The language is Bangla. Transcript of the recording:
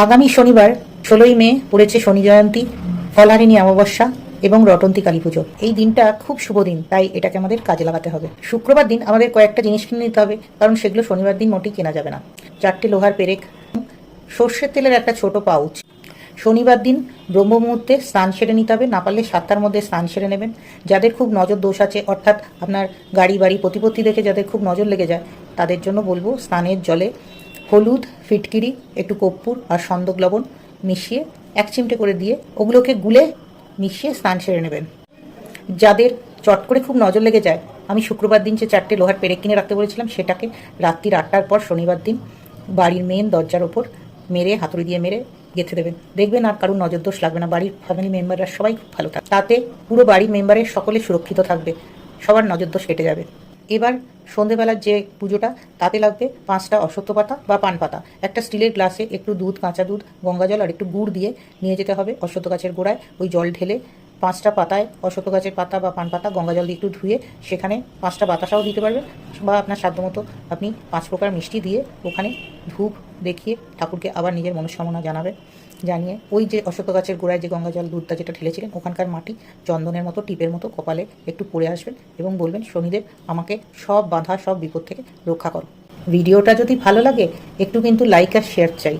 আগামী শনিবার 16ই মে পড়েছে শনি জয়ন্তী, ফলহারিণী অমাবস্যা এবং রটন্তী কালী পুজো। এই দিনটা খুব শুভ দিন, তাই এটাকে আমাদের কাজে লাগাতে হবে। শুক্রবার দিন আমাদের কয়েকটা জিনিস কিনে নিতে হবে, কারণ সেগুলো শনিবার দিন মোটেই কেনা যাবে না। 4টে লোহার পেরেক, সর্ষের তেলের একটা ছোট পাউচ। শনিবার দিন ব্রহ্ম মুহূর্তে স্নান সেরে নিতে হবে, না পারলে 7টার মধ্যে স্নান সেরে নেবেন। যাদের খুব নজর দোষ আছে, অর্থাৎ আপনার গাড়ি বাড়ি প্রতিপত্তি দেখে যাদের খুব নজর লেগে যায়, তাদের জন্য বলবো স্নানের জলে হলুদ, ফিটকিরি, একটু কর্পূর আর সন্দক লবণ মিশিয়ে 1 চিমটে করে দিয়ে ওগুলোকে গুলে মিশিয়ে স্নান সেরে নেবেন। যাদের চট করে খুব নজর লেগে যায়, আমি শুক্রবার দিন যে 4টে লোহার পেরেক কিনে রাখতে বলেছিলাম, সেটাকে রাত্রির 8টার পর শনিবার দিন বাড়ির মেন দরজার ওপর মেরে, হাতুড়ি দিয়ে মেরে গেঁথে দেবেন। দেখবেন আর কারোর নজর দোষ লাগবে না, বাড়ির ফ্যামিলি মেম্বাররা সবাই খুব ভালো থাকবে। তাতে পুরো বাড়ির মেম্বারের সকলে সুরক্ষিত থাকবে, সবার নজর দোষ কেটে যাবে। এবার সন্ধেবেলার যে পুজোটা, তাতে লাগবে 5টা অশ্বত্থ পাতা বা পান পাতা। একটা স্টিলের গ্লাসে একটু দুধ, কাঁচা দুধ, গঙ্গা জল আর একটু গুড় দিয়ে নিয়ে যেতে হবে অশ্বত্থ গাছের গোড়ায়। ওই জল ঢেলে 5টা পাতায় অশ্বত্থ গাছের পাতা বা পান পাতা গঙ্গা জল দিয়ে একটু ধুয়ে সেখানে 5টা বাতাসাও দিতে পারবেন, বা আপনার সাধ্যমতো আপনি 5 প্রকার মিষ্টি দিয়ে ওখানে ধূপ দেখিয়ে ঠাকুরকে আবার নিজের মনস্কামনা জানাবেন। জানিয়ে ওই যে অশ্বত্থ গাছের গোড়ায় যে গঙ্গা জল দুধটা যেটা ঢেলেছিলেন, ওখানকার মাটি চন্দনের মতো, টিপের মতো কপালে একটু পড়ে আসবেন এবং বলবেন, শনিদেব আমাকে সব বাধা, সব বিপদ থেকে রক্ষা করো। ভিডিওটা যদি ভালো লাগে একটু কিন্তু লাইক আর শেয়ার চাই।